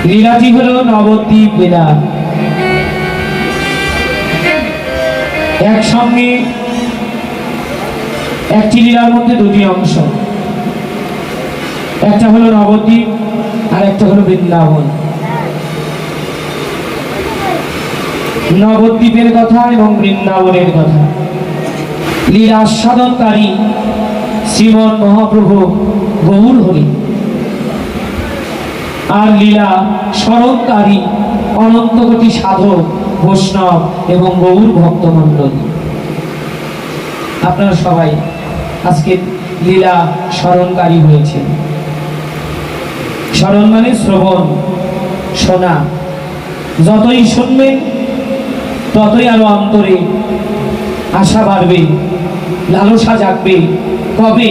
লীলাটি হলো নবদ্বীপ লীলা। একসঙ্গে একটি লীলার মধ্যে দুটি অংশ, একটা হলো নবদ্বীপ আর একটা হলো বৃন্দাবন। নবদ্বীপের কথা এবং বৃন্দাবনের কথা। লীলা আস্বাদনকারী শ্রীমন মহাপ্রভু গৌর হরি, আর লীলা স্মরণকারী অনন্ত কোটি সাধক বৈষ্ণব এবং গৌর ভক্তমণ্ডল। আপনারা সবাই আজকে লীলা স্মরণকারী হয়েছে। স্মরণ মানে শ্রবণ, শোনা। যতই শুনবেন ততই আরো অন্তরে আশা বাড়বে, লালসা জাগবে, কবে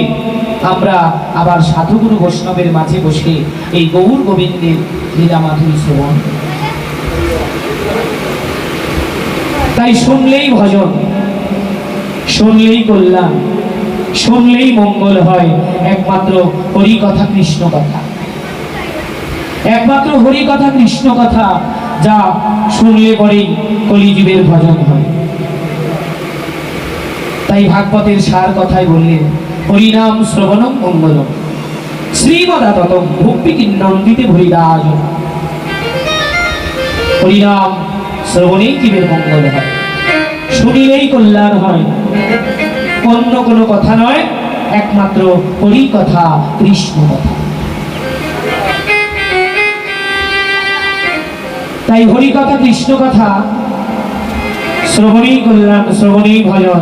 আমরা আবার সাধুগুরু বৈষ্ণবের মাঝে বসে এই গৌর গোবিন্দের লীলা মাধুরী শ্রবণ। তাই শুনলেই ভজন, শুনলেই কল্যাণ, শুনলেই মঙ্গল হয়। একমাত্র হরি কথা, কৃষ্ণ কথা, একমাত্র হরি কথা, কৃষ্ণ কথা, যা শুনলে পরেই কলিযুগের ভজন হয়। তাই ভাগবতের সার কথাই বললেন, হরিনাম শ্রবণম মঙ্গলম শ্রীমদাততম ভক্তি কিন্নন্দিতে ভরিদাস। হরিনাম শ্রবণেই জীবের মঙ্গল হয়, শুনিলেই কল্যাণ হয়। অন্য কোনো কথা নয়, একমাত্র হরি কথা, কৃষ্ণ কথা। তাই হরি কথা, কৃষ্ণ কথা শ্রবণেই কল্যাণ, শ্রবণেই ভজন।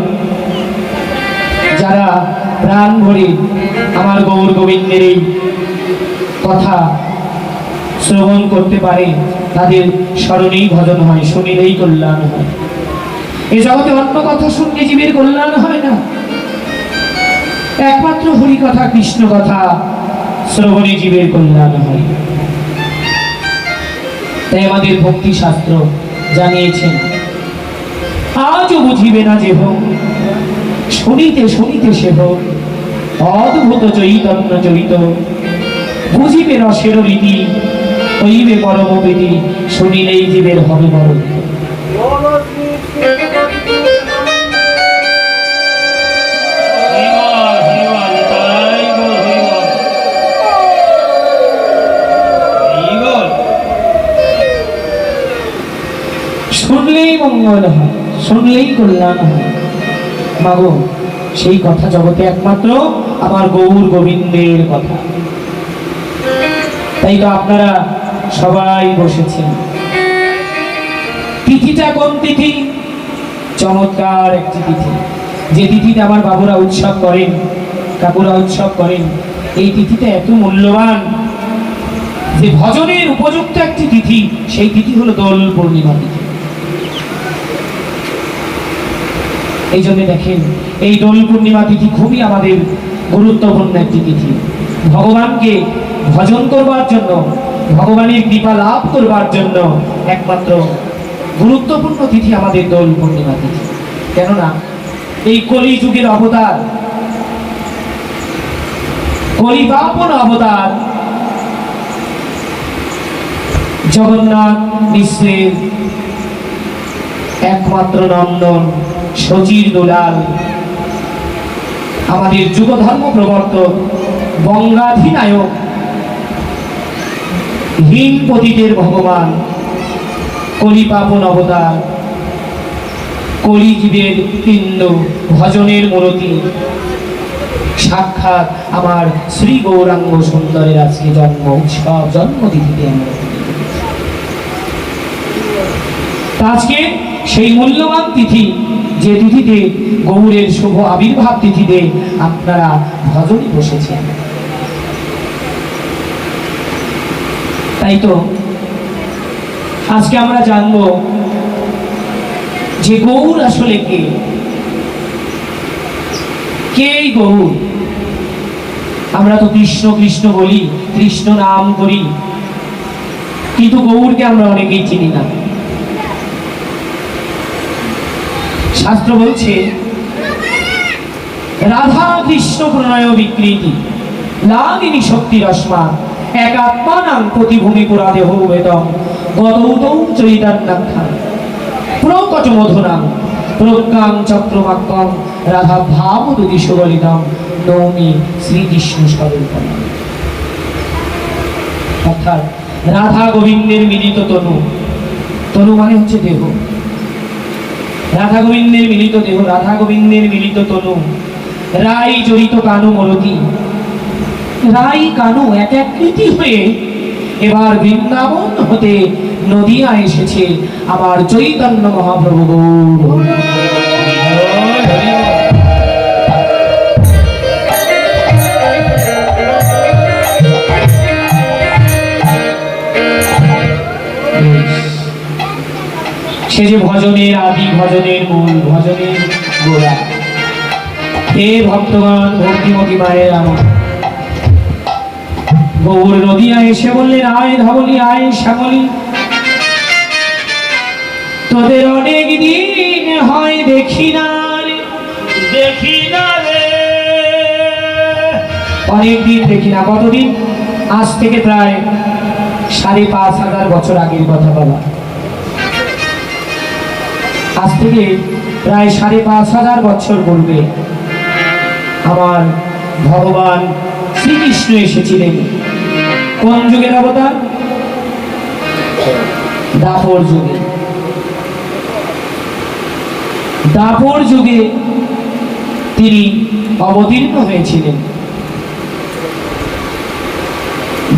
যারা প্রাণ ভরে আমার গৌর গোবিন্দের এই কথা শ্রবণ করতে পারে, তাদের স্মরণেই ভজন হয়, শুনিলেই কল্যাণ হয়। এই জগতে অন্য কথা শুনলে জীবের কল্যাণ হয় না, একমাত্র হরি কথা, কৃষ্ণ কথা শ্রবণে জীবের কল্যাণ হয়। তাই আমাদের ভক্তি শাস্ত্র জানিয়েছেন, আজও বুঝিবে না যে হোক, শুনিতে শুনিতে সে হোক, অদ্ভুত চৈতন্য চরিত, বুঝিবে রসের রীতি, হইবে পরম প্রীতি, শুনিলেই জীবের হবে বড়। শুনলেই মঙ্গল হয়, শুনলেই কল্যাণ হয়। মাগো, সেই কথা জগতে একমাত্র আমার গৌর গোবিন্দের কথা। তাই তো আপনারা সবাই বসেছেন। তিথিটা কোন তিথি? চমৎকার একটি তিথি, যে তিথিতে আমার বাবুরা উৎসব করেন, কাকুরা উৎসব করেন। এই তিথিটা এত মূল্যবান যে ভজনের উপযুক্ত একটি তিথি। সেই তিথি হলো দোল পূর্ণিমা তিথি। এই জন্য দেখেন, এই দোল পূর্ণিমা তিথি খুবই আমাদের গুরুত্বপূর্ণ একটি তিথি। ভগবানকে ভজন করবার জন্য, ভগবানের কৃপা লাভ করবার জন্য একমাত্র গুরুত্বপূর্ণ তিথি আমাদের দোল পূর্ণিমা তিথি। কেননা এই কলি যুগের অবতার, কলিপাবন অবতার জগন্নাথ মিশ্রের একমাত্র নন্দন, সচির দুলাল, আমাদের যুগ ধর্ম প্রবর্তক, বঙ্গাধিনায়ক, হীন পতিতের ভগবান, কলিপাবন অবতার, কলিজীবের পিণ্ড, ভজনের মূরতি, সাক্ষাৎ আমার শ্রী গৌরাঙ্গ সুন্দরের আজকে জন্ম উৎসব, জন্মতিথিতে আমরা আজকে সেই মূল্যবান তিথি, যে তিথিতে গৌরের শুভ আবির্ভাব তিথিতে আপনারা ভজনে বসেছেন। তাই তো আজকে আমরা জানবো যে গৌর আসলে কে, কে গৌর। আমরা তো কৃষ্ণ কৃষ্ণ বলি, কৃষ্ণ নাম করি, কিন্তু গৌরকে আমরা অনেকেই চিনি না। শাস্ত্র বলছে, রাধা কৃষ্ণ প্রণয় বিকৃতি লাগিনী শক্তি রশ্মা একাত্মানাং প্রতিভূমি পুরা দেহ বেদম গতৌতৌ চৈতন্যাখ্যান প্রকট মধুনাম প্রজ্ঞাং চক্রমাক্কম রাধা ভাব দুদিশ বলিতাম নৌমি শ্রীকৃষ্ণ স্বরূপম। অর্থাৎ রাধা গোবিন্দের মিলিত তনু, তনু মানে হচ্ছে দেহ, রাধা গোবিন্দের মিলিত দেহ, রাধা গোবিন্দের মিলিত তনু, রাই জড়িত কানু মরতি, রাই কানু এক এককৃতি হয়ে এবার বৃন্দাবন হতে নদিয়া এসেছে আমার চৈতন্য মহাপ্রভু গৌর। সে যে ভজনের আদি, ভজনের মূল, ভজনের গোড়া। হে ভক্তগণ, ভক্তিমতী মায়ের আমার গৌর নদিয়া এসে বললেন, আয় ধবলি, আয় শ্যামলি, তোদের অনেক দিন হয় দেখি না রে, দেখি না রে, অনেক দিন দেখি না। কতদিন? আজ থেকে প্রায় ৫,৫০০ বছর আগের কথা বলা। আজ থেকে প্রায় ৫,৫০০ বছর পূর্বে আমার ভগবান শ্রীকৃষ্ণ এসেছিলেন। কোন যুগের অবতার? দাপর যুগে। দাপর যুগে তিনি অবতীর্ণ হয়েছিলেন।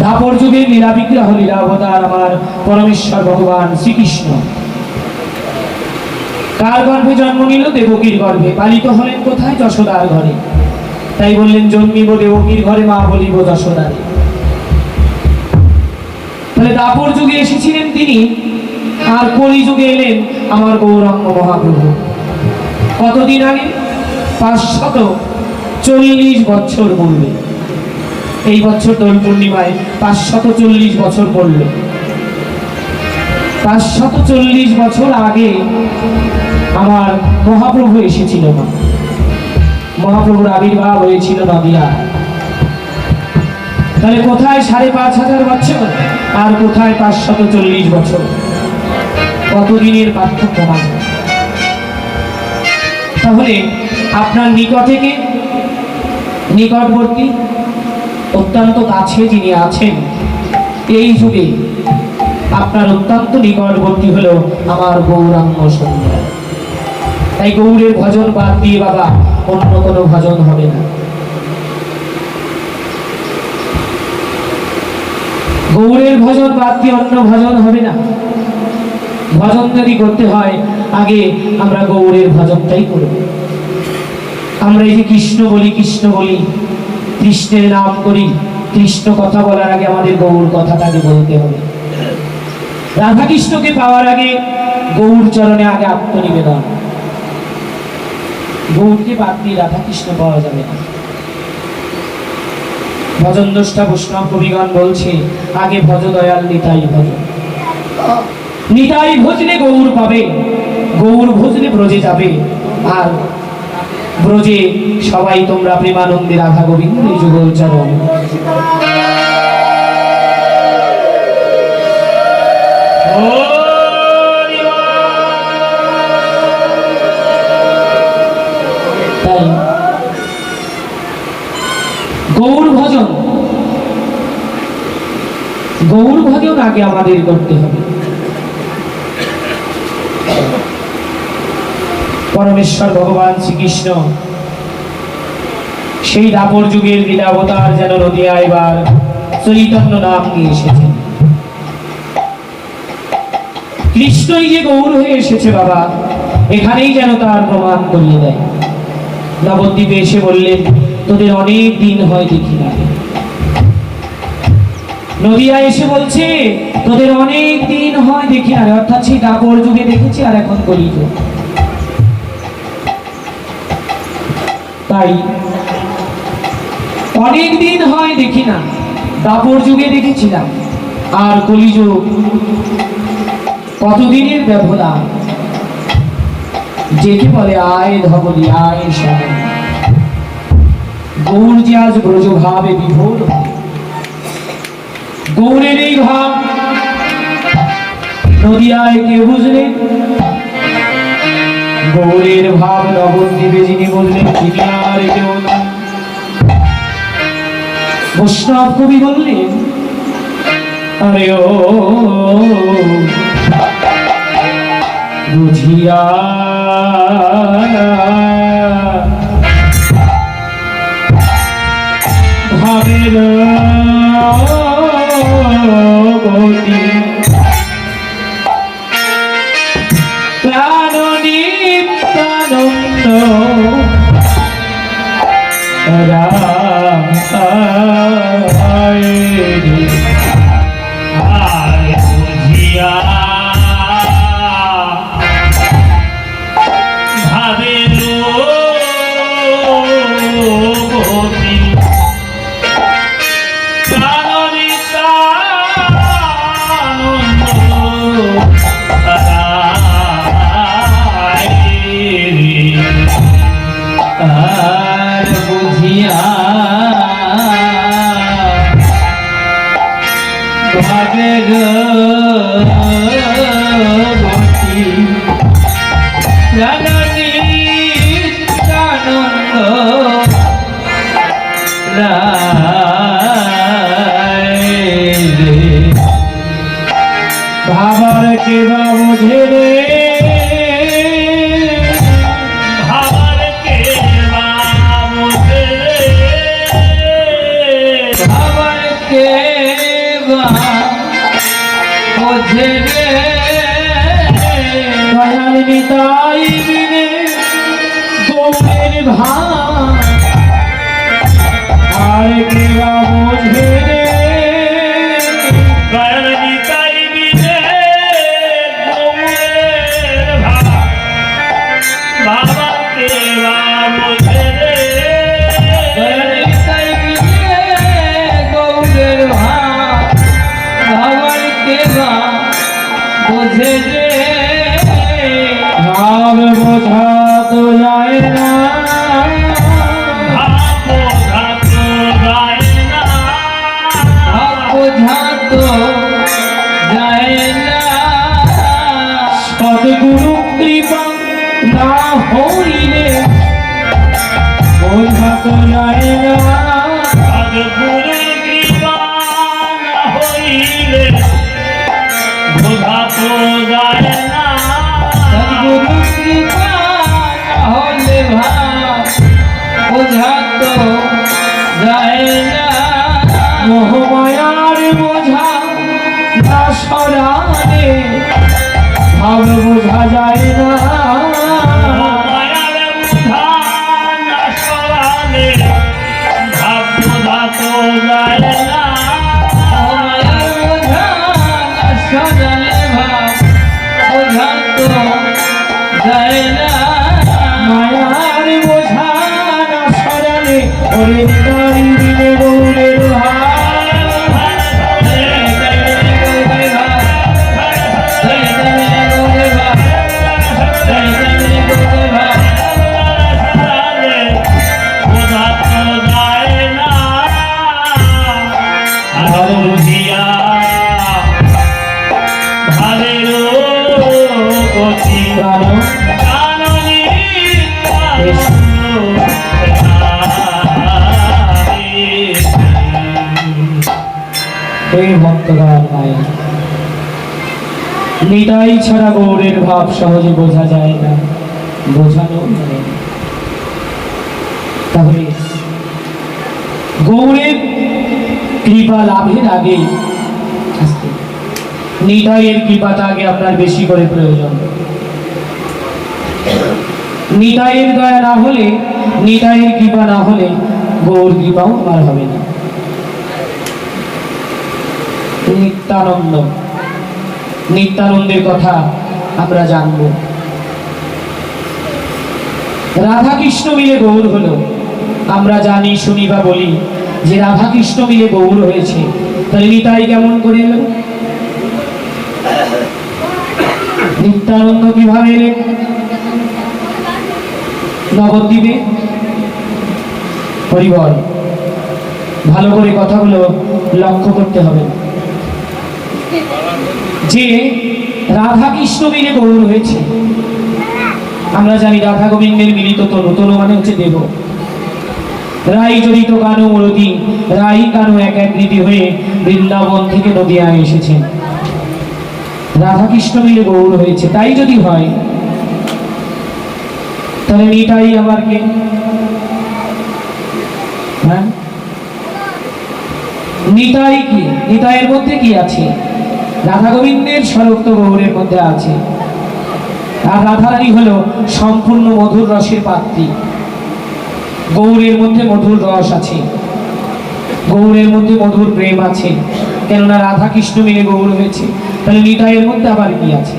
দাপর যুগে লীলা বিগ্রহ, লীলা অবতার আমার পরমেশ্বর ভগবান শ্রীকৃষ্ণ। কার গর্ভে জন্ম নিল? দেবকীর গর্ভে। পালিত হলেন কোথায়? যশোদার ঘরে। তাই বললেন, জন্মিব দেবকীর ঘরে, মা বলিব যশোদারে। তাহলে দাপর যুগে এসেছিলেন তিনি, আর কলি যুগে এলেন আমার গৌরাঙ্গ মহাপ্রভু। কতদিন আগে? ৫৪০ বছর পূর্বে। এই বছর দোল পূর্ণিমায় ৫৪০ বছর পড়ল। ৫৪০ বছর আগে আমার মহাপ্রভু এসেছিল। মহাপ্রভুর আবির্ভাব হয়েছিল নদিয়া। তাহলে কোথায় ৫,৫০০ বছর আর কোথায় ৫৪০ বছর? কতদিনের পার্থক্য মাঝে? তাহলে আপনার নিকটে কে? নিকটবর্তী, অত্যন্ত কাছে যিনি আছেন এই যুগে আপনার অত্যন্ত নিকটবর্তী হলো আমার গৌরাঙ্গ সুন্দর। তাই গৌরের ভজন বাদ দিয়ে বাবা অন্য কোনো ভজন হবে না। গৌরের ভজন বাদ দিয়ে অন্য ভজন হবে না। ভজন যদি করতে হয় আগে আমরা গৌরের ভজনটাই করব। আমরা এই যে কৃষ্ণ বলি, কৃষ্ণ বলি, কৃষ্ণের নাম করি, কৃষ্ণ কথা বলার আগে আমাদের গৌর কথাটাকে বলতে হবে। রাধা কৃষ্ণকে পাওয়ার আগে গৌর চরণে আগে আত্মনিবেদন। গৌরকে বাদ দিয়ে রাধা কৃষ্ণ পাওয়া যাবে না। ভজন দ্রষ্টা বৈষ্ণব কবিগণ বলছে, আগে ভজ দয়াল নিতাই ভজ। নিতাই ভজলে গৌর পাবে, গৌর ভজলে ব্রজে যাবে। আর ব্রজে সবাই তোমরা প্রেমানন্দে রাধা গোবিন্দের যুগল চরণ। তাই গৌর ভজন, গৌর ভজন আগে আমাদের করতে হবে। পরমেশ্বর ভগবান শ্রীকৃষ্ণ সেই দাপর যুগের লীলাবতার যেন নদিয়া এবার চৈতন্য নাম নিয়ে এসেছেন। কৃষ্ণই যে গৌর হয়ে এসেছে বাবা, এখানেই যেন তার প্রমাণ করিয়ে দেয়। নবদ্বীপে এসে বললেন, তোদের অনেক দিন হয় দেখি না। নদিয়া এসে বলছে, তোদের অনেক দিন হয় দেখি না। অর্থাৎ সেই দাপর যুগে দেখেছি আর এখন কলিযুগ। তাই অনেক দিন হয় দেখি না, দাপর যুগে দেখেছিলাম, আর কলিযুগ কতদিনের ব্যবধান। যেকে বলে আয় ধবলি, আয় শ্যামলি, গৌর যে আজ ব্রজভাবে বিভোর। গৌরের এই ভাব নদিয়ায় কে বুঝলেন? গৌরের ভাব নবদ্বীপে যিনি বুঝলেন তিনি আর কেউ নন। বৈষ্ণব কবি বললেন, আরে ও বুঝিয়া ভাবের গতি প্রাণ নিত্যানন্দ রাম বুঝিয়া ভাবের গতি আর বুঝিয়া ভাবের গতি প্রাণ নিত্যানন্দ ভাবার কে বা বুঝে রে, ভাবার কে বা বুঝে রে, ভাবার কে বা বুঝে রে, দয়াল নিতাই বিনে গৌরের ভাব আর কে বা বুঝে রে, দয়াল নিতাই বিনে গৌরের ভাব বাবা কে বা বুঝে রে, দয়াল নিতাই বিনে গৌরের ভাব ভাবার কে বা বুঝে রে, ভাব বোঝা তো যায় না, ভাব বোঝা তো যায় না, ভাব বোঝা তো যায় না, সদ্গুরু কৃপা না হইলে বোঝা তো যায় না, সদ্গুরুর কৃপা না হইলে বোঝা তো যায় না, সদ্গুরু কৃপা না হলে ভাব বোঝা তো যায় না, মোহমায়ার বোঝা না সরালে ভাব বোঝা যায় না, মায়ার বোঝা না সরালে ভাব বোঝা তো যায় না, মোহমায়ার বোঝা না সরালে ভাব বোঝা তো যায় না, মায়ার বোঝা না সরালে ওরে নিতাই বিনে গৌরের ভাব, বোঝা তো যায় না, আর বুঝিয়া ভাবের গতি কাননি এই ভক্তগণ মায়া নিতাই ছাড়া গৌরের ভাব সহজে বোঝা যায় না, বোঝানো যায় না। তাহলে গৌরের কৃপা লাভের আগে নিতাইয়ের কৃপাটা আগে আপনার বেশি করে প্রয়োজন। নিতাইয়ের দয়া না হলে, নিতাইয়ের কৃপা না হলে গৌর কৃপাও আমার হবে না। নিত্যানন্দ, নিত্যানন্দের কথা আমরা জানব। রাধা কৃষ্ণ মিলে গৌর হলো, আমরা জানি শুনি বা বলি যে রাধা কৃষ্ণ মিলে গৌর হয়েছে, তাহলে নিতাই কেমন করে এলো? নিত্যানন্দ কিভাবে এলেন নবদ্বীপে? হরিবল, ভালো করে কথাগুলো লক্ষ্য করতে হবে। যে রাধা কৃষ্ণ মিলে গৌর হয়েছে। আমরা জানি রাধা গোবিন্দের মিলিত তনু, তনু মানে হচ্ছে দেহ। রাই জড়িত কানু মরতি, রাই কানু এক এক রীতি হয়ে বৃন্দাবন থেকে নদিয়ায় এসেছেন। রাধা কৃষ্ণ মিলে গৌর হয়েছে। তাই যদি হয় তাহলে নিতাই আবার কে? হ্যাঁ, নিতাই কি? নিতাইয়ের মধ্যে কি আছে? রাধা গোবিন্দের স্বরূপ তো গৌরের মধ্যে আছে। আর রাধারানী হলো সম্পূর্ণ মধুর রসের পাত্রী। গৌরের মধ্যে মধুর রস আছে, গৌরের মধ্যে মধুর প্রেম আছে, কেননা রাধা কৃষ্ণ মিলে গৌর হয়েছে। তাহলে নিতাইয়ের মধ্যে আবার কি আছে?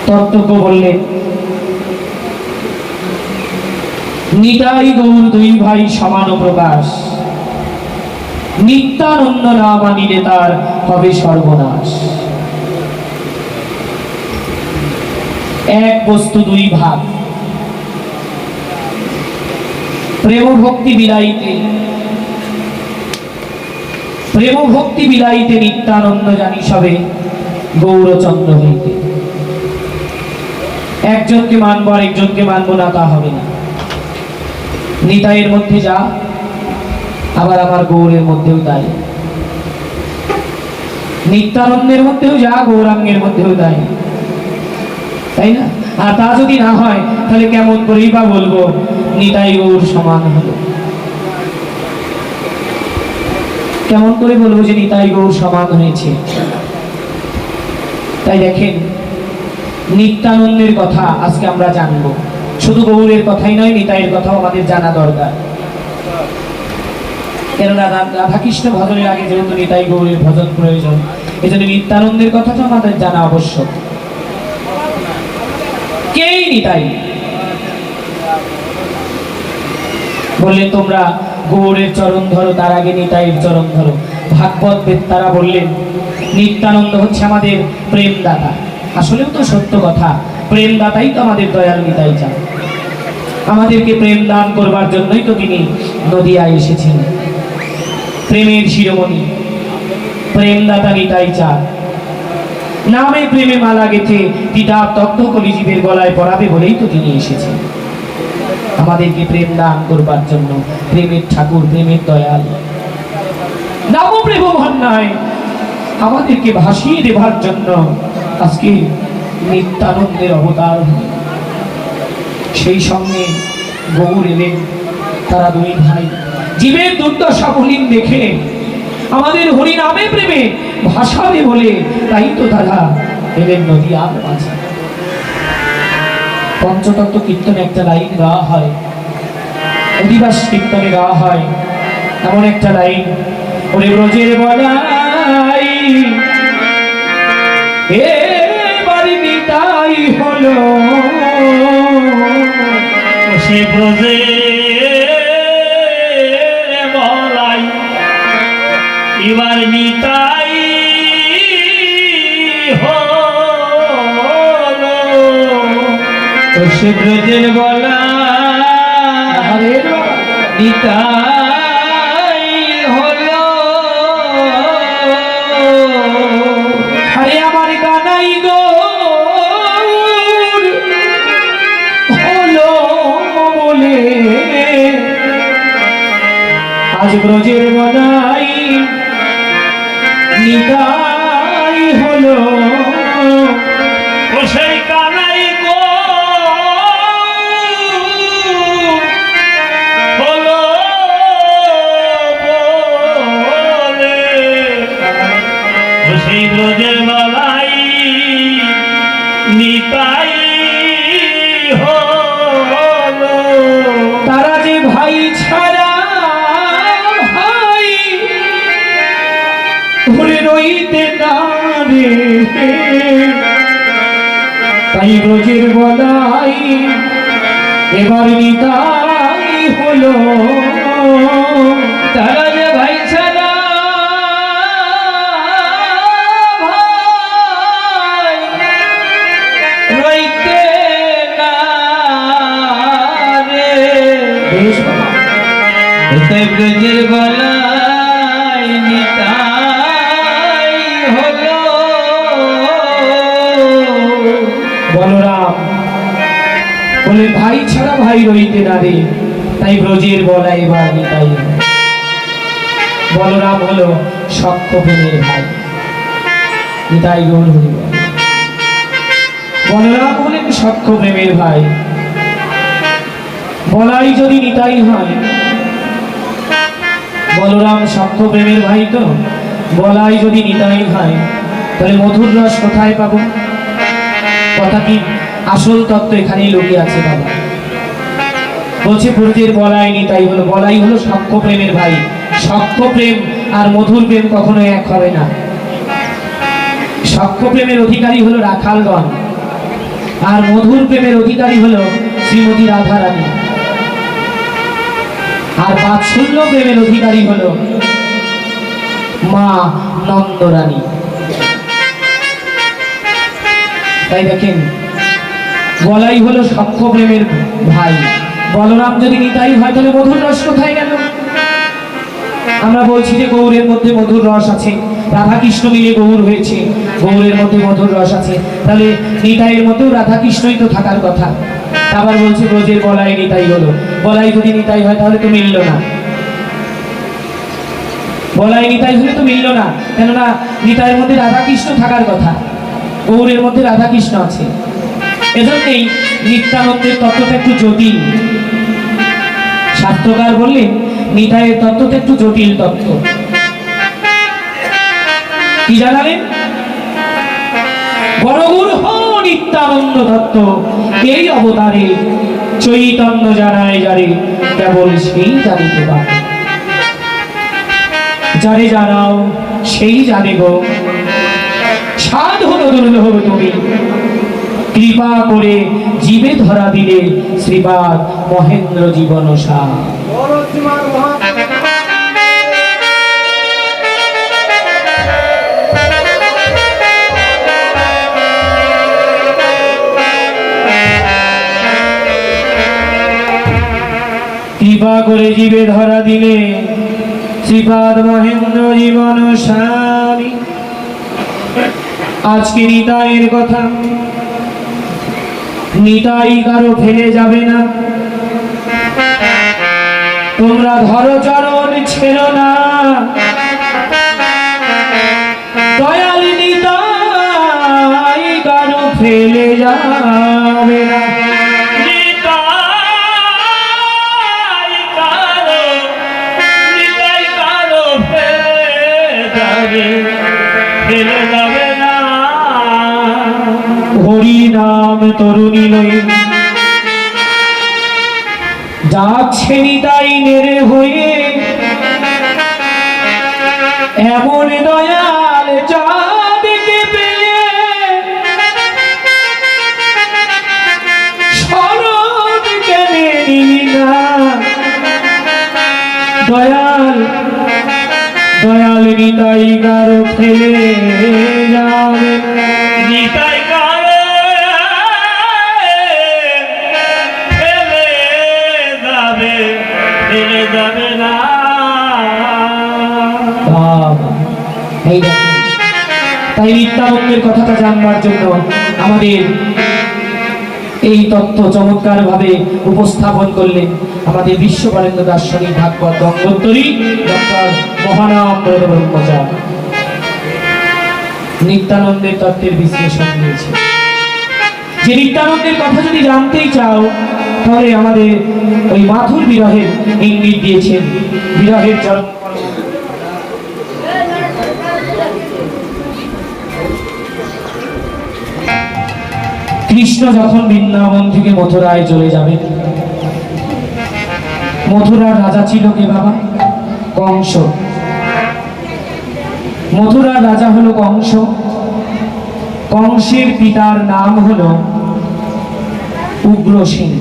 তত্ত্বজ্ঞ বললেন নিতাই গৌর দুই ভাই সমান প্রকাশ, নিত্যানন্দ না মানিলে তার হবে সর্বনাশ। এক বস্তু দুই ভাগ, প্রেম ভক্তি বিলাইতে, প্রেম ভক্তি বিলাইতে নিত্যানন্দ জানি সবে গৌরচন্দ্র হইতে। একজনকে মানবো আর একজনকে মানবো না তা হবে না। নিতাইয়ের মধ্যে যা, আবার আমার গৌরের মধ্যেও তাই। নিত্যানন্দের মধ্যেও যা, গৌরাঙ্গের মধ্যেও তাই, তাই না? আর তা যদি না হয় তাহলে কেমন করেই বা বলবো নিতাই গৌর সমান হলো? কেমন করে বলবো যে নিতাই গৌর সমান হয়েছে? তাই দেখেন, নিত্যানন্দের কথা আজকে আমরা জানবো। শুধু গৌরের কথাই নয়, নিতাইয়ের কথাও আমাদের জানা দরকার। কেননা রাধাকৃষ্ণ ভজনের আগে যেহেতু নিতাই গৌরের ভজন প্রয়োজন, এই জন্য নিত্যানন্দের কথাটা আমাদের জানা আবশ্যক। কেই নিতাই? বললেন তোমরা গৌরের চরণ ধরো, তার আগে নিতাইয়ের চরণ ধরো। ভাগবত বেত্তারা বললেন নিত্যানন্দ হচ্ছে আমাদের প্রেমদাতা। আসলেও তো সত্য কথা, প্রেমদাতাই তো আমাদের দয়াল নিতাই চান। আমাদেরকে প্রেম দান করবার জন্যই তো তিনি নদিয়ায় এসেছেন। প্রেমের শিরোমণি প্রেমদাতা নিতাই চান। নামে প্রেমে মালা গেথে পিতার তত্ত্ব কলিজীবের গলায় পরাবে বলেই তো তিনি এসেছেন আমাদেরকে প্রেম দান করবার জন্য। প্রেমের ঠাকুর, প্রেমের দয়াল, নাম প্রেম ভান্নায় আমাদেরকে ভাসিয়ে দেবার জন্য আজকে নিত্যানন্দের অবতার। সেই সঙ্গে গৌর এলেন। তারা দুই ভাই জীবের দুর্দশা মলিন দেখে আমাদের হরি নামে প্রেমে ভাসাবে বলে তাই তো তারা এলেন নদিয়ার মাঝে। পঞ্চতত্ত্ব কীর্তনে একটা লাইন গাওয়া হয়, অধিবাস কীর্তনে গাওয়া হয় এমন একটা লাইন, ওরে ব্রজের বলাই এবারে নিতাই হলো, সে ব্রজে বলাই এবার নিতাই হলো, সে ব্রজের বলা নিতাই হলো। আরে আমার গানাই গৌর হলো বলে আজ ব্রজের বলাই নিতাই হলো। ও সেই কানাই গো হলো বলে, ও সেই ব্রজের বালাই নিতাই হলো। তারা যে ভাই ছাড়া ভাই ঘুরে রইতে না রে, তাই ব্রজের বলাই এবার নিতাই হলো। তারা যে ভাই ছাড়া ভাই রইতে না রে, বেশ বাবা। ব্রজের গলায় নিতাই হলো। বলরাম বলে ভাই ছাড়া ভাই রইতে না রে, তাই ব্রজের গলায় এবার নিতাই হলো। বলরাম হলো সখ্য প্রেমের ভাই, নিতাই গৌর হরি বল। বলরাম হলেন সখ্য প্রেমের ভাই, বলাই যদি নিতাই হয়, বলরাম সখ্য প্রেমের ভাই তো, বলাই যদি নিতাই হয়, তাহলে মধুর রস কোথায় পাবো? কথা কি আসল তত্ত্ব এখানেই লুকিয়ে আছে বাবা। বলছে ব্রজের বলাই নিতাই হলো, বলাই হলো সখ্য প্রেমের ভাই। সখ্য প্রেম আর মধুর প্রেম কখনো এক হবে না। সখ্য প্রেমের অধিকারী হলো রাখালগণ, আর মধুর প্রেমের অধিকারী হলো শ্রীমতী রাধা রানী, আর বাৎসল্য প্রেমের অধিকারী হলো মা নন্দরানী। তাই দেখেন, বলাই হলো সখ্য প্রেমের ভাই, বলরাম যদি নিতাই হয়, তাহলে মধুর রস কোথায় গেল? আমরা বলছি যে গৌরের মধ্যে মধুর রস আছে, রাধা কৃষ্ণ মিলে গৌর হয়েছে, গৌরের মধ্যে মধুর রস আছে, তাহলে নিতাইয়ের মধ্যেও রাধা কৃষ্ণই তো থাকার কথা। আবার বলছে ব্রজের বলাই নিতাই হলো, বলাই যদি নিতাই হয় তাহলে তো মিলল না। বলাই নিতাই হলে তো মিলল না, কেননা নিতাইয়ের মধ্যে রাধা কৃষ্ণ থাকার কথা, গৌরের মধ্যে রাধা কৃষ্ণ আছে। এজন্যই নিত্যানন্দের তত্ত্বটা একটু জটিল। শাস্ত্রকার বললেন নিতাইয়ের তত্ত্বটা একটু জটিল তত্ত্ব। কি জানালেন? বড়গুরু নিত্যানন্দ তত্ত্ব এই অবতারে চৈতন্য জানায় যারে, কেবল সেই জানিতে পারে। যারে জানাও সেই জানে গো, সাধন দুর্লভ তুমি, কৃপা করে জীবে ধরা দিলে শ্রীপাদ মহেন্দ্র জীবন সার। কৃপা করে জীবে ধরা দিলে শ্রীপাদ মহেন্দ্র জীবন সারি। আজকে নিতাইয়ের কথা, নিতাই কারো ফেলে যাবে না, তোমরা ধরো চরণ ছেড়ো না, দয়াল নিতাই কারো ফেলে যাবে না। হরি নাম তরুণী লই যাচ্ছে নিতাই নেড়ে হয়ে, এমন দয়াল চাঁদকে পেয়ে শরৎ কেনে নিলি না। দয়াল দয়াল নিতাই কারো ফেলে যাবে না, নিতাই কারো ফেলে যাবে না। এই দেখেন, তাই নিত্যানন্দের কথাটা জানবার জন্য আমাদের এই তথ্য চমৎকার ভাবে উপস্থাপন করলেন আমাদের বিশ্ববরেণ্য দার্শনিক ভাগবত গঙ্গোত্তরী ডক্টর মহানাম ব্রহ্মচার। নিত্যানন্দের তত্ত্বের বিশ্লেষণ দিয়েছে। যে নিত্যানন্দের কথা যদি জানতেই চাও, তাহলে আমাদের ওই মাথুর বিরহের ইঙ্গিত দিয়েছেন, বিরহের চরম। কৃষ্ণ যখন বৃন্দাবন থেকে মথুরায় চলে যাবেন, মথুরার রাজা ছিল কে বাবা? কংস। মথুরার রাজা হলো কংস। কংসের পিতার নাম হলো উগ্রসেন।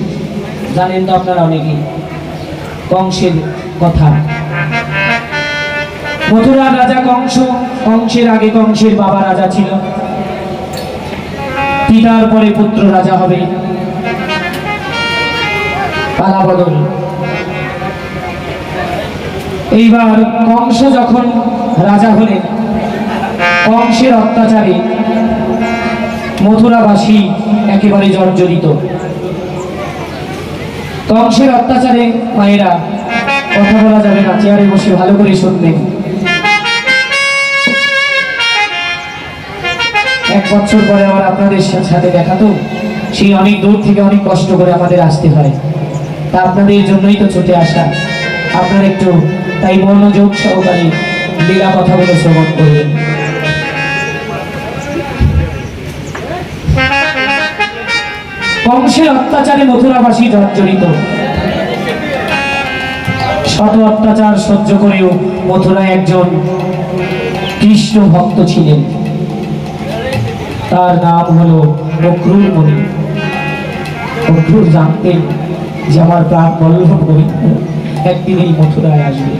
জানেন তো আপনারা অনেকেই কংসের কথা। মথুরার রাজা কংস, কংসের আগে কংসের বাবা রাজা ছিল, পিতার পরে পুত্র রাজা হবে, পালা বদল। এইবার কংস যখন রাজা হলেন, কংসের অত্যাচারে মথুরাবাসী একেবারে জর্জরিত। কংসের অত্যাচারে মায়েরা, কথা বলা যাবে না, চেয়ারে বসে ভালো করে শুনবেন। 1 বছর পরে আবার আপনাদের সাথে দেখা, তো সেই অনেক দূর থেকে অনেক কষ্ট করে আমাদের আসতে হয়, তা আপনাদের জন্যই তো ছুটে আসা। আপনারা একটু তাই মনোযোগ সহকারে লীলা কথাগুলো শ্রবণ করবেন। কংসের অত্যাচারে মথুরাবাসী জর্জরিত। শত অত্যাচার সহ্য করেও মথুরায় একজন কৃষ্ণ ভক্ত ছিলেন, তার নাম হলো অক্রূর মুনি। অক্রূর জানতেন যে আমার প্রাণ বল্লভ গোবিন্দ একদিন এই মথুরায় আসবে,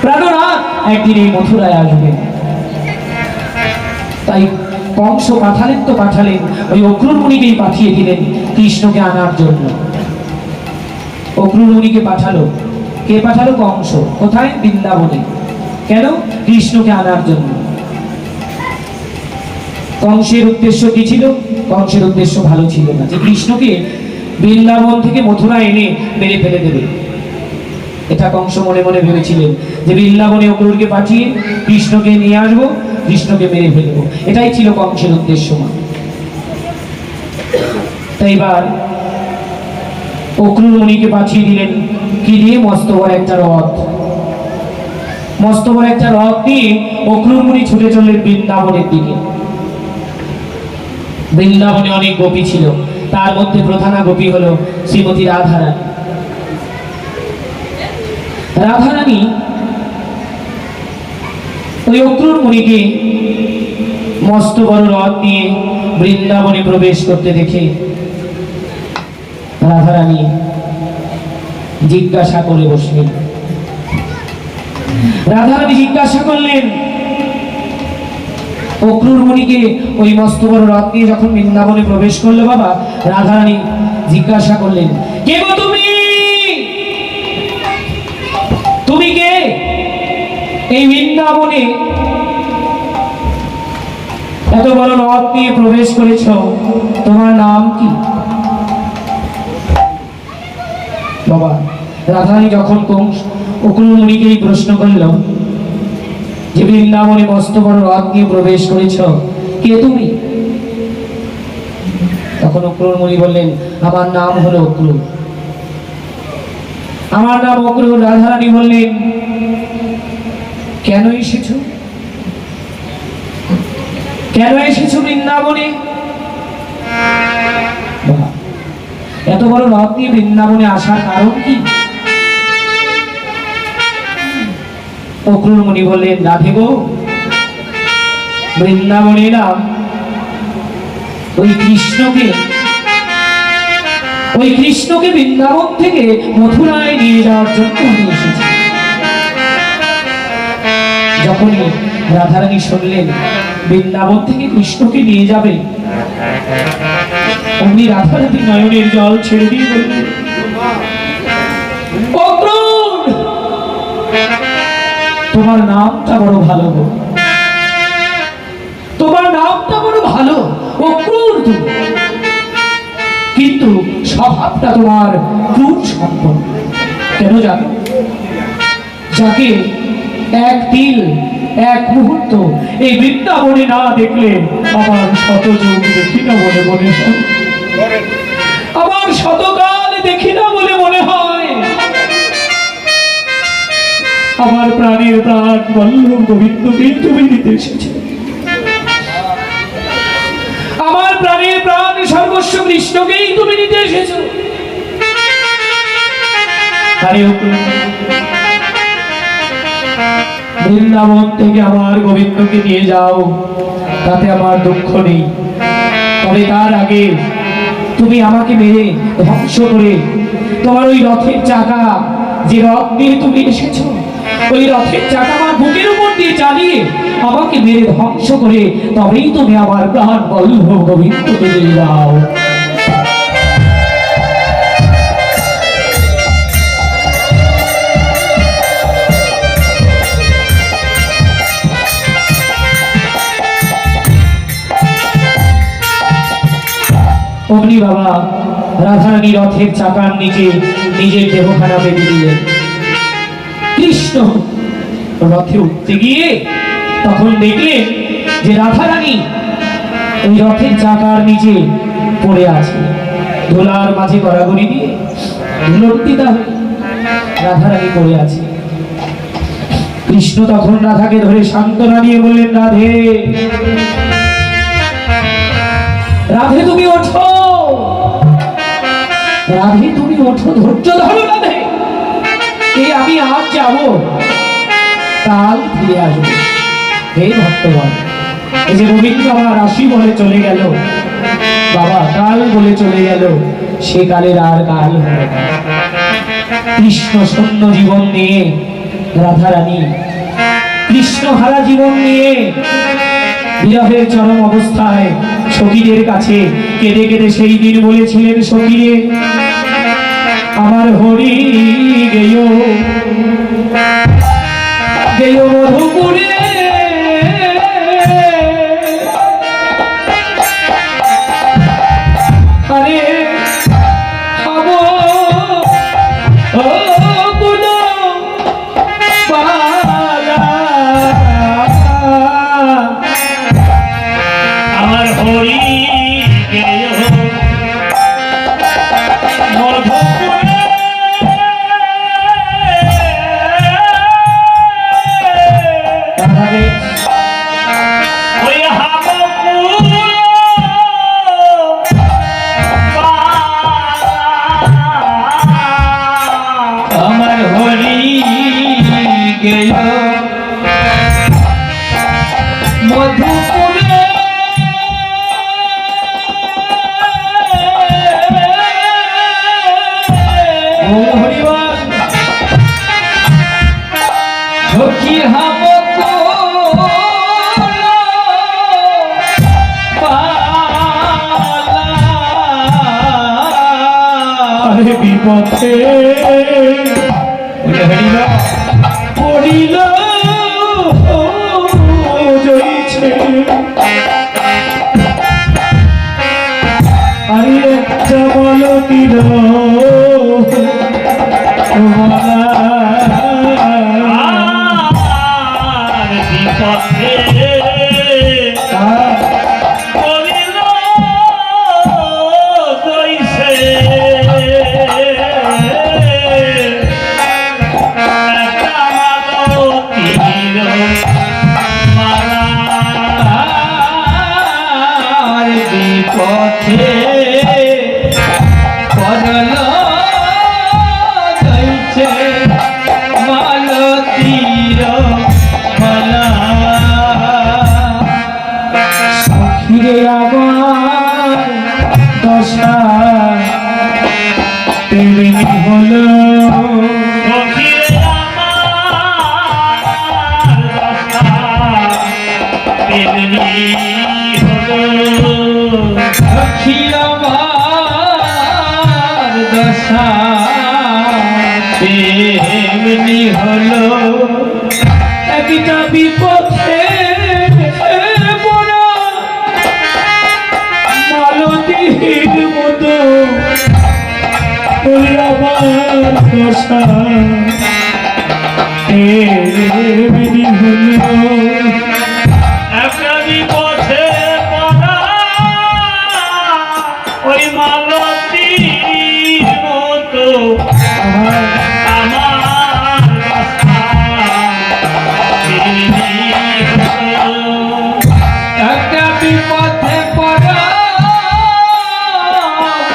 প্রাণনাথ একদিন এই মথুরায় আসবে। তাই কংস পাঠালেন ওই অক্রূর মুনিকেই পাঠিয়ে দিলেন কৃষ্ণকে আনার জন্য। অক্রূর মুনিকে পাঠালো, কে পাঠালো? কংস। কোথায়? বৃন্দাবনে। কেন? কৃষ্ণকে আনার জন্য। কংসের উদ্দেশ্য কি ছিল? কংসের উদ্দেশ্য ভালো ছিল না, যে কৃষ্ণকে বৃন্দাবন থেকে মথুরা এনে মেরে ফেলে দেবে। এটা কংস মনে মনে ভেবেছিলেন যে বৃন্দাবনে অক্রূরকে পাঠিয়ে কৃষ্ণকে নিয়ে আসবো, কৃষ্ণকে মেরে ফেলবো, এটাই ছিল কংসের উদ্দেশ্য। তাই এবার অক্রূর মুনিকে পাঠিয়ে দিলেন কি দিয়ে? মস্ত বড় একটা রথ। মস্ত বড় একটা রথ নিয়ে অক্রূর মুনি ছুটে চললেন বৃন্দাবনের দিকে। বৃন্দাবনে অনেক গোপী ছিল, তার মধ্যে প্রধানা গোপী হলো শ্রীমতী রাধারানী। রাধারানী ওই অক্রূর মুনিকে মস্ত বড় রথ নিয়ে বৃন্দাবনে প্রবেশ করতে দেখে রাধারানী জিজ্ঞাসা করে বসলেন। রাধারানী জিজ্ঞাসা করলেন, অক্রূর মুনিকে ওই মস্ত বড় রথ নিয়ে যখন বৃন্দাবনে প্রবেশ করলো বাবা, রাধারানী জিজ্ঞাসা করলেন, কে গো তুমি? তুমি কে? এই বৃন্দাবনে এত বড় রথ নিয়ে প্রবেশ করেছ, তোমার নাম কি? বাবা, রাধারানী যখন অক্রূর মুনিকে এই প্রশ্ন করল যে বৃন্দাবনে মস্ত বড় রথ নিয়ে প্রবেশ করেছ, কে তুমি? তখন অক্রূর মুনি বললেন, আমার নাম হলো অক্রূর, আমার নাম অক্রূর। রাধারানী বললেন, কেন এসেছো? কেন এসেছো বৃন্দাবনে? এত বড় রথ নিয়ে বৃন্দাবনে আসার কারণ কি? অক্রূর মুনি বললেন, রাধে গো, বৃন্দাবনে এলাম ওই কৃষ্ণকে বৃন্দাবন থেকে মথুরায় নিয়ে যাওয়ার জন্য আমি এসেছি। যখনই রাধারানী শুনলেন বৃন্দাবন থেকে কৃষ্ণকে নিয়ে যাবে, অমনি রাধারানী নয়নের জল ছেড়ে দিয়ে বললেন, অক্রূর, তোমার নামটা বড় ভালো গো, তোমার নামটা বড় ভালো অক্রূর তুমি, কিন্তু স্বভাবটা তোমার ক্রূর সম্পন্ন। কেন জানো? যাকে এক তিল এক মুহূর্ত এই বৃন্দাবনে না দেখলে আমার শতযুগ দেখি না বলে মনে হয়, আমার শতকাল দেখি না বলে মনে হয়। আমার প্রাণের প্রাণ বল্লভ গোবিন্দকে তুমি নিতে এসেছো, আমার প্রাণের প্রাণ সর্বস্ব কৃষ্ণকেই তুমি নিতে এসেছো। বৃন্দাবন থেকে আমার গোবিন্দকে নিয়ে যাও, তাতে আমার দুঃখ নেই, তবে তার আগে তুমি আমাকে মেরে ধ্বংস করে তোমার ওই রথের চাকা, যে রথ নিয়ে তুমি এসেছো, ওই রথের চাকা আমার বুকের উপর দিয়ে চালিয়ে আমাকে মেরে ধ্বংস করে তবেই তুমি আমার প্রাণ বল্লভ গোবিন্দকে নিয়ে যাও। অমনি বাবা রাধারানী রথের চাকার নিচে নিজের দেহখানা বেঁধে দিলেন। কৃষ্ণ রথে উঠতে গিয়ে তখন দেখলেন যে রাধারানী এই রথের চাকার নিচে পড়ে আছে, ধুলার মাঝে গড়াগড়ি দিয়ে লজ্জিতা হয়ে রাধারানী পড়ে আছে। কৃষ্ণ তখন রাধাকে ধরে সান্ত্বনা দিয়ে বললেন, রাধে রাধে তুমি ওঠো, রাধে তুমি ওঠো, ধৈর্য ধরো রাধে, এই আমি আজ যাব, কাল ফিরে আসবো। হে ভক্তগণ, এই যে গোবিন্দ বাবা রাশি বলে চলে গেল, বাবা কাল বলে চলে গেল, সে কালের আর কাল হবে না। কৃষ্ণ শূন্য জীবন নিয়ে রাধারানী কৃষ্ণ হারা জীবন নিয়ে বিরহের চরম অবস্থায় সখীদের কাছে কেঁদে কেঁদে সেই দিন বলেছিলেন, সখীরে আমার হরি গেয় গেয় মধুপুরে, আরে খাবো ও গুলো পালা, আমার হরি গেয় মধুপুরে, রাধারে ওই হাবকুল আমার হরি গেল মধুপুরে, ওম হরিবল। সখী আরে বিপথে পড়িল জয়ছে, আরে একটা বল তীর আর বিপথে করিল জৈসে, একটা মালতীর মালা, আর বিপথে পড়ল জয়ছে মালতীর মালা। ফিরে আবার দশা তেমনি হলো, সখীরে আমার দশা তেমনি হলো, সখী আমার দশা তেমনি হলো। একটা বিপথে পড়া মালতীর মতো ওই আমার দশা তেমনি হলো। একটা বিপথে পড়া ওই মালতীর মতো আমার দশা তেমনি হলো। একটা বিপথে পড়া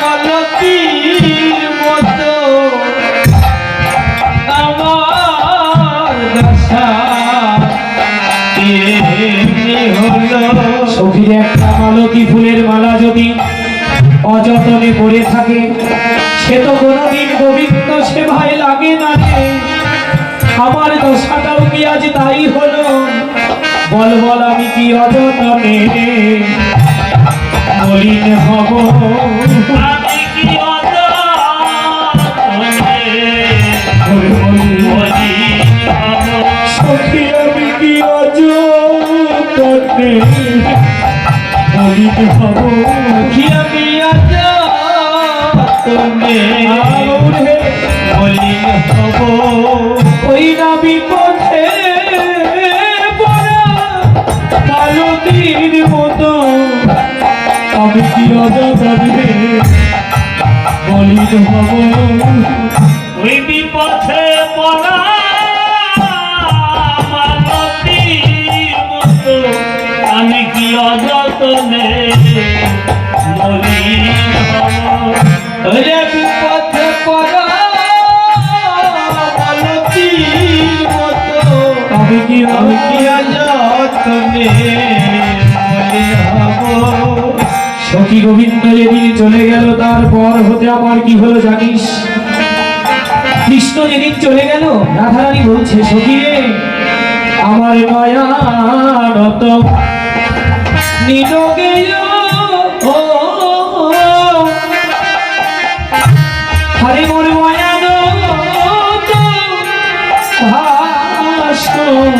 মালতীর মতো আমার দশা তেমনি হলো। সখীর একটা মালতী ফুলের মালা যদি অযতনে পড়ে থাকে, সে তো কোনোদিন গোবিন্দ সেবায় লাগে না রে। আমার দশাটাও কি আজ তাই হলো? বল বল আমি কি অযতনে মলিন হব? আমি কি অযতনে মলিন হব? সখী আমি কি অযতনে মলিন হব? কি আমি আজ মলিন হব ওই না বিপথে পড়া মালতীর মতো আমি কি অযথাবে মলিন হব ওই বিপথে পড়া মালতীর মতো আমি কি অযতনে মলিন হব ওরে বিপথে পড়া মালতীর মতো আমি কি অযতনে মলিন হব সখী গোবিন্দ যেদিন চলে গেল তারপর হতে আমার কি হলো জানিস? কৃষ্ণ যেদিন চলে গেল রাধারানী বলছে সখী রে আমার নয়নত নিরগে হরে মোর নয়নত ভাস্কর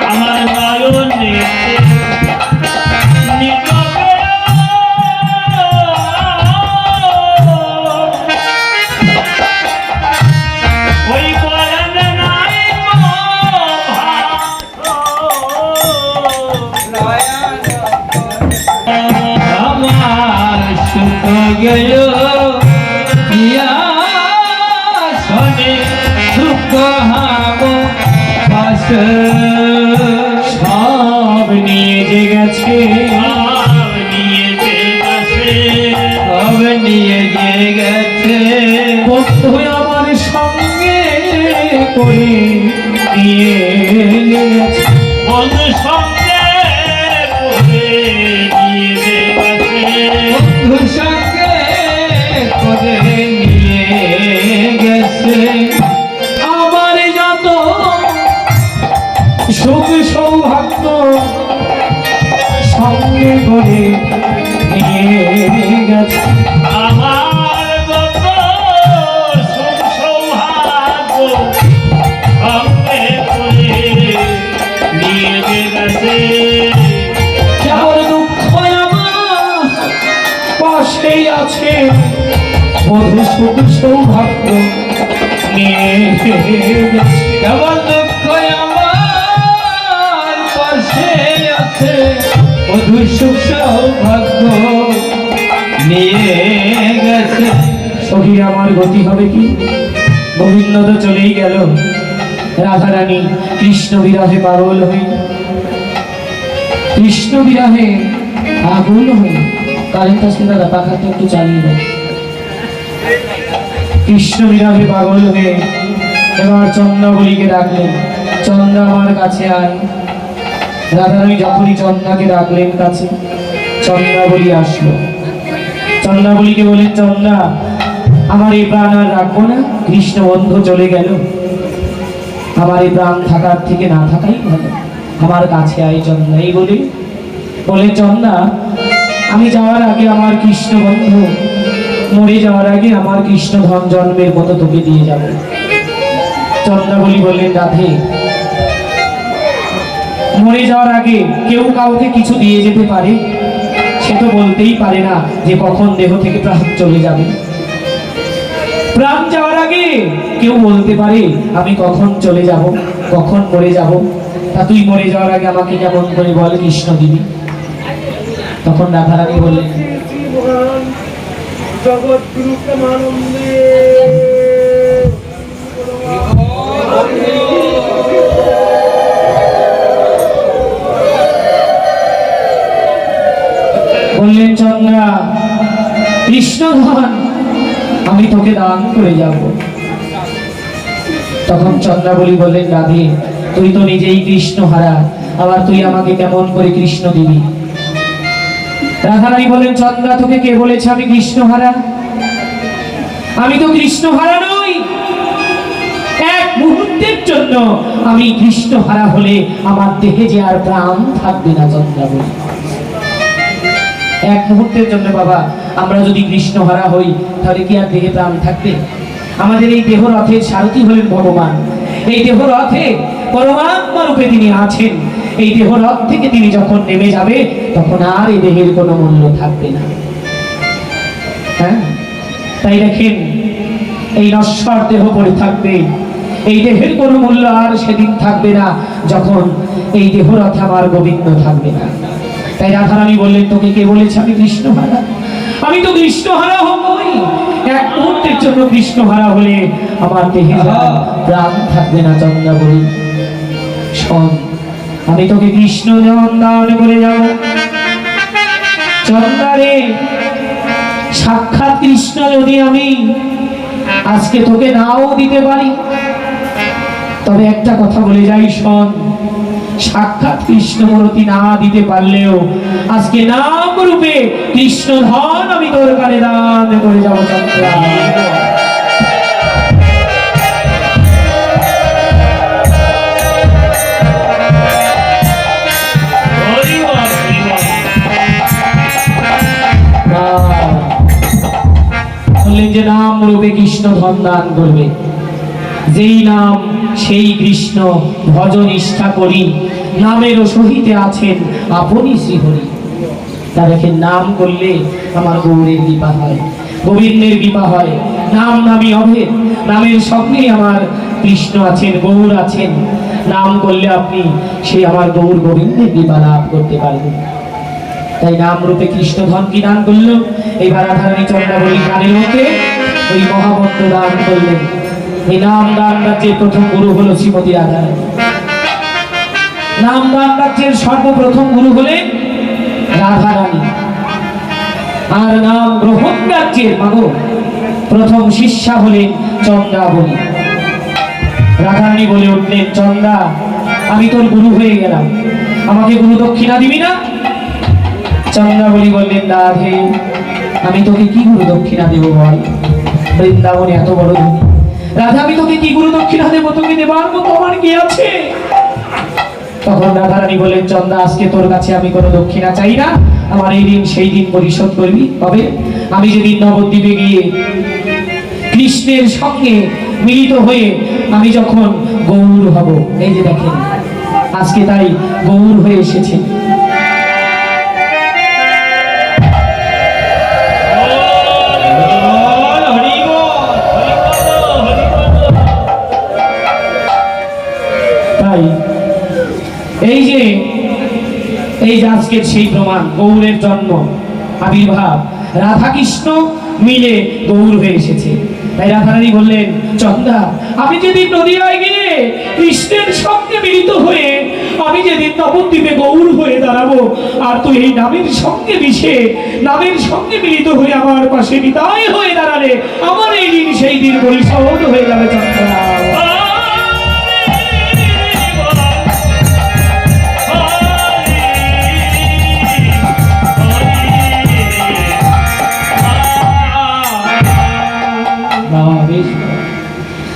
আমার নয়নে নীরবে ওই বয়ান নাই আমার সুখ গেল পিয়া শোনে দুঃখ হাব বাস সব নিয়ে যে গেছে নিয়ে যে গেছে সব নিয়ে যে গেছে বন্ধু আমার সঙ্গে করে নিয়ে গেছে বন্ধু সঙ্গে করে নিয়ে যে গেছে বন্ধু সঙ্গে করে নিয়ে গেছে আমার যত সুখ সৌভাগ্য সঙ্গে করে নিয়ে গেছে আমার যত সুখ সৌভাগ্য সঙ্গে করে নিয়ে যে গেছে কেমন দুঃখ আমার পাশেই আছে মধু সুখ সৌভাগ্য নিয়ে গেছে কেমন দুঃখ আমার পাশে আছে মধু সুখ সৌভাগ্য নিয়ে গেছে সখী আমার গতি হবে কি? গোবিন্দ তো চলেই গেল, রাধারানী কৃষ্ণ বিরহে পাগল হয়ে কৃষ্ণ বিরহে আগুন হয়ে কারেন্ট আসলে দাদা পাখাটা একটু চালিয়ে দেয়। কৃষ্ণ বিরহে পাগল হয়ে এবার চন্দ্রাবলীকে ডাকলেন, চন্দ্রা আমার কাছে আয়। রাধারানী যখনই চন্দ্রাকে ডাকলেন কাছে, চন্দ্রাবলী আসলো। চন্দ্রাবলীকে বলেন, চন্দ্রা আমার এই প্রাণ আর রাখবো না, কৃষ্ণ বন্ধু চলে গেল, আমার এই প্রাণ থাকার থেকে না থাকাই ভালো, আমার কাছে আয় চন্দ্রা। এই বলে চন্দ্রা আমি যাওয়ার আগে আমার কৃষ্ণ বন্ধু মরে যাওয়ার আগে আমার কৃষ্ণ ধন জন্মের মতো তোকে দিয়ে যাবে। চন্দ্রাবলী বললেন, রাধে মরে যাওয়ার আগে কেউ কাউকে কিছু দিয়ে যেতে পারে? সে তো বলতেই পারে না যে কখন দেহ থেকে প্রাণ চলে যাবে। প্রাণ যাওয়ার আগে কেউ বলতে পারে আমি কখন চলে যাব, কখন মরে যাব? তা তুই মরে যাওয়ার আগে আমাকে কেমন করে বল কৃষ্ণ দিবি? তখন রাধারানী বললেন, জগৎগুরু প্রেমানন্দে বললেন চন্দ্রা কৃষ্ণ ধন আমি তোকে দান করে যাব। তখন চন্দ্রাবলী বললেন, রাধে তুই তো নিজেই কৃষ্ণ হারা, আবার তুই আমাকে কেমন করে কৃষ্ণ দিবি? রাধারানী বলেন, চন্দ্রা তোকে কে বলেছে আমি কৃষ্ণ হারা? আমি তো কৃষ্ণ হারা নই। এক মুহূর্তের জন্য আমি কৃষ্ণ হারা হলে আমার দেহে যে আর প্রাণ থাকবে না। চন্দ্রাবলী এক মুহূর্তের জন্য বাবা আমরা যদি কৃষ্ণ হারা হই তাহলে কি আর দেহে প্রাণ থাকবে? আমাদের এই দেহ রথের সারথি হলেন ভগবান। এই দেহ রথে পরমাত্মা রূপে তিনি আছেন। এই দেহ রথ থেকে তিনি যখন নেমে যাবে তখন আর এই দেহের কোনো মূল্য থাকবে না। হ্যাঁ, তাই দেখেন এই নশ্বর দেহ পড়ে থাকবে, এই দেহের কোনো মূল্য আর সেদিন থাকবে না যখন এই দেহ রথে আমার গোবিন্দ থাকবে না। তাই রাধারানী বললেন, তোকে কে বলেছে আমি কৃষ্ণহারা? আমি তো কৃষ্ণহারা হবই। এক মুহূর্তের জন্য কৃষ্ণহারা হলে আমার দেহে প্রাণ থাকবে না। চন্দ্রা বলি, শোন, আমি তোকে কৃষ্ণ দান করে যাব। চন্দ্রারে, সাক্ষাৎ কৃষ্ণ যদি আমি আজকে তোকে নাও দিতে পারি, তবে একটা কথা বলে যাই, শোন, সাক্ষাৎ কৃষ্ণমূর্তি না দিতে পারলেও আজকে নাম রূপে কৃষ্ণ ধন আমি তোর কানে দান করে যাবো। চন্দ্রা, বললেন যে নাম রূপে কৃষ্ণ ধন দান করবে। যেই নাম সেই কৃষ্ণ, ভজ নিষ্ঠা করি, নামেরও সহিতে আছেন আপনি শ্রীহরি। তা দেখেন, নাম করলে আমার গৌরের কৃপা হয়, গোবিন্দের কৃপা হয়। নাম নামই অভেদ, নামের সঙ্গেই আমার কৃষ্ণ আছেন, গৌর আছেন। নাম করলে আপনি সেই আমার গৌর গোবিন্দের কৃপা লাভ করতে পারবেন। তাই নাম রূপে কৃষ্ণ ধন কি দান করলো? এইবার রাধারানী চন্দ্রাবলী গানের মধ্যে ওই মহামন্ত্র দান করলেন। এই নাম দান রাজ্যের প্রথম গুরু হলো শ্রীমতী রাধারানী। নাম দান রাজ্যের সর্বপ্রথম গুরু হলেন রাধারানী। আর নাম গ্রহণ রাজ্যের মাগো প্রথম শিষ্যা হলেন চন্দ্রাবলী। রাধারানী বলে উঠলেন, চন্দ্রা, আমি তোর গুরু হয়ে গেলাম, আমাকে গুরু দক্ষিণা দিবি না? চন্দ্রাবলী বললেন, রাধে, আমি তোকে কি গুরু দক্ষিণা দেবো বল? বৃন্দাবনে এত বড় ধনী, রাধা, আমি তোকে কি গুরু দক্ষিণা দেবো? তোকে দেবার মতো আমার কি আছে? তখন রাধারানী বললেন, চন্দ্রা, আজকে তোর কাছে আমি কোনো দক্ষিণা চাই না, আমার এই দিন সেই দিন পরিশোধ করবি। তবে আমি যেদিন নবদ্বীপে গিয়ে কৃষ্ণের সঙ্গে মিলিত হয়ে আমি যখন গৌর হব, এই যে দেখেন আজকে তাই গৌর হয়ে এসেছে। এই যে আজকের সেই প্রমাণ, গৌরের জন্ম আবির্ভাব, রাধা কৃষ্ণ মিলে গৌর হয়ে এসেছে। তাই রাধারানী বললেন, চন্দ্রা, আমি যেদিন নদীয়ায় গিয়ে কৃষ্ণের সঙ্গে মিলিত হয়ে আমি যেদিন নবদ্বীপে গৌর হয়ে দাঁড়াবো, আর তুই এই নামের সঙ্গে মিশে নামের সঙ্গে মিলিত হয়ে আমার পাশে নিতাই হয়ে দাঁড়ালে, আমার এই দিন সেই দিন পরিশোধ হয়ে যাবে। চন্দ্রা,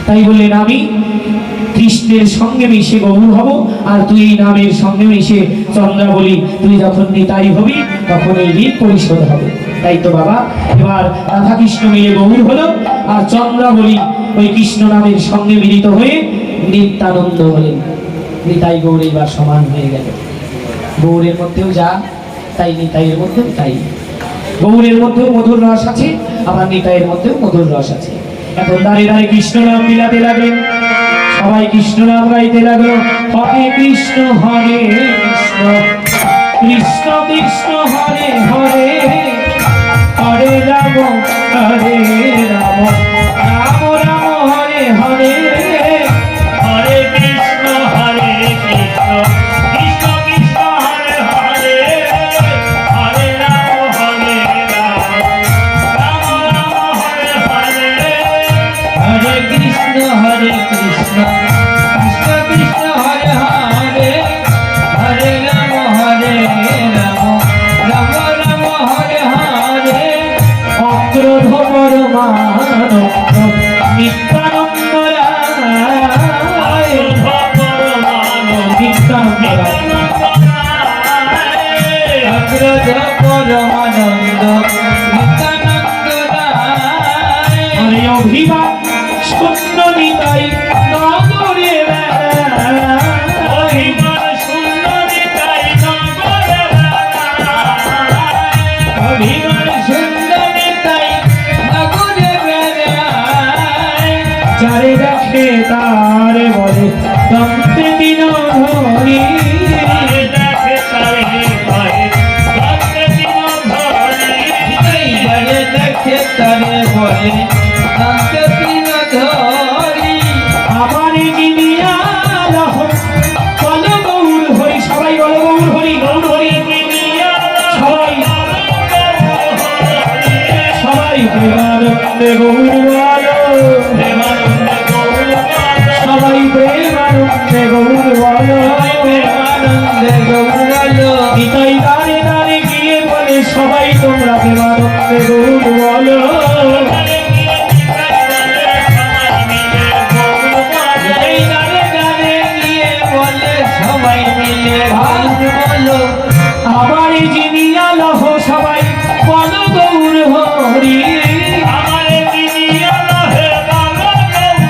তাই বললেন, আমি কৃষ্ণের সঙ্গে মিশে গৌর হব, আর তুই এই নামের সঙ্গে মিশে চন্দ্রাবলী, তুই যখন নিতাই হবি তখন এই ঋণ পরিশোধ হবে। তাই তো বাবা, এবার রাধা কৃষ্ণ মিলে গৌর হলো, আর চন্দ্রাবলী ওই কৃষ্ণ নামের সঙ্গে মিলিত হয়ে নিত্যানন্দ হলেন। নিতাই গৌর এবার সমান হয়ে গেল। গৌরের মধ্যেও যা তাই, নিতাইয়ের মধ্যেও তাই। গৌরের মধ্যেও মধুর রস আছে, আবার নিতাইয়ের মধ্যেও মধুর রস আছে। এখন দাঁড়িয়ে দাঁড়িয়ে কৃষ্ণ নাম মিলাতে লাগলেন, সবাই কৃষ্ণ নাম গাইতে লাগলো। হরে কৃষ্ণ হরে কৃষ্ণ, কৃষ্ণ কৃষ্ণ হরে হরে, হরে রাম হরে রাম, রাম রাম হরে হরে, হরে কৃষ্ণ হরে কৃষ্ণ, কৃষ্ণ কৃষ্ণ হরে হরে, হরে রাম হরে রাম, রাম রাম হরে হরে। হরে কৃষ্ণ হরে কৃষ্ণ, কৃষ্ণ কৃষ্ণ হরে হরে, হরে রাম হরে রাম, রাম রাম হরে হরে। অক্রোধ পরমানন্দ নিত্যানন্দ রায়, নিত্যানন্দ রায়, অগ্রজ পরমানন্দ নিত্যানন্দ রায়। হরে অভিমান শূন্য নিতাই নগরে বেড়ায়, অভিমান শূন্য নিতাই নগরে বেড়ায়, অভিমান সুন্দর নিতাই তারে বলে দন্তে দিন ধরি আরে দেখে তারে বলে দন্তে দিন ধরি এইবারে দেখে তারে বলে দন্তে দিন ধরি আমার জিনিয়া লহ বল গৌর হরি সবাই বল গৌর হরি গৌর হরি সবাই সবাই প্রেমানন্দে গৌর বলো সবাই প্রেমানন্দে গৌর বলো প্রেমানন্দে গৌরল নিতাই দাঁড়ে দাঁড়ে গিয়ে বলে সবাই তোমরা প্রেমানন্দে গৌর বলো এই গানে গানে গিয়ে বলে সবাই মিলে গান বলো আমার জিনিয়া লহ সবাই বল গৌর হরি আমার দিদিয়া লহে বাবা গৌর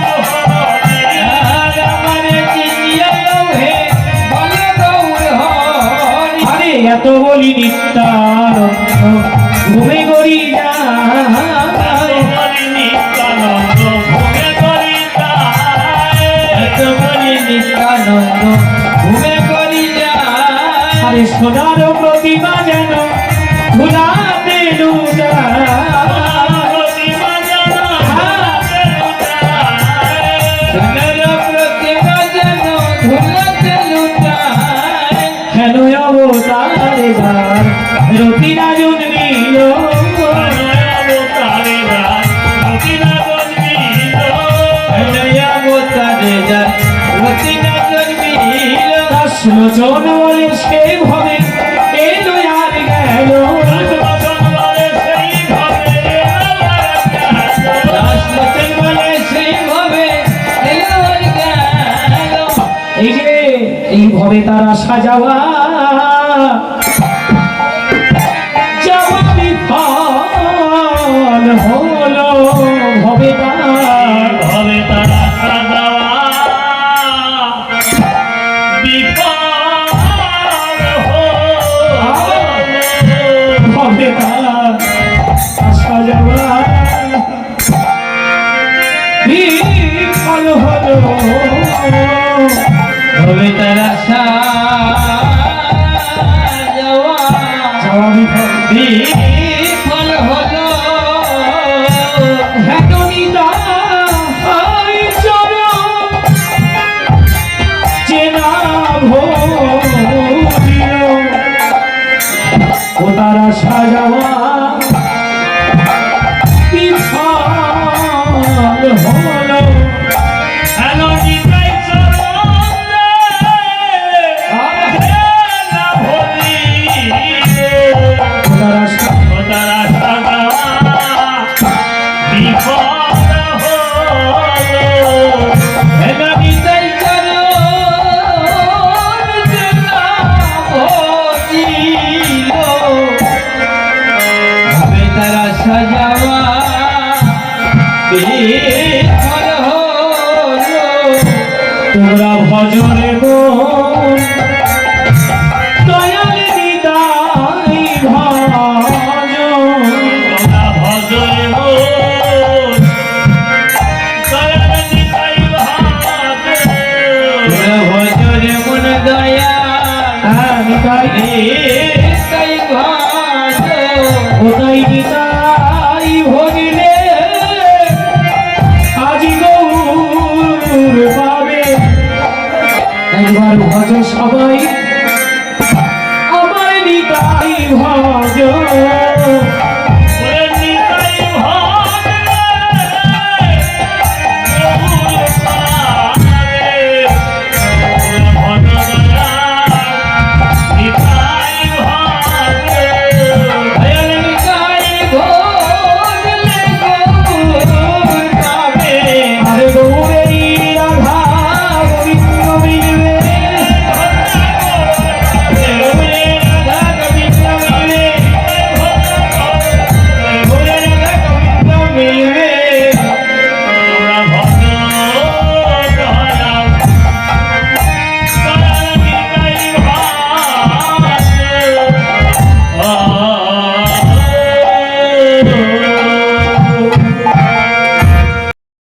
আর আমারে চিনিয়া লোহে বলে গৌর হরি আরে এত বলি নিত্যানন্দ ঘুমে গড়ি যায় হরি নিত্যানন্দ ভোগে করি তাই এত বলি নিত্যানন্দ ঘুমে করি যায় আরে সোনার প্রতিমা যেন ভুলাতে সোনার প্রতিমা যেন ধুলাতে লুটায় হেন অবতারে যার রতিরা জন্মিল অবতারে যায় রতিনা জন্মিল লোচন বলে সে ভবে এলো আর গেল দাসলোচন বলে সেইভাবে এলো আর গেল এই যে এই ভবে তারা সাজাওয়া যাওয়া বিফল হলো ভবে তার ভবে তার সাজাওয়া বিফল হলো হবে তারা যাওয়া যাওয়া বিফল বিফল হলো হেতনিতা আই চরণ চেনা ভরিল ও তারা সাজাওয়া বিফল হলো ও তারা হেনবিতাই চরণ যেনা ভজিল হবে তারা সাজাওয়া বিফল হলো তোমরা ভজনে মন দয়াল নিতাই ভজন ভজরে মন দয়া নিতাই তাই ভাজ ওটাই নিতাই ভজিলে আজি গৌর পাবে একবার ভজ সবাই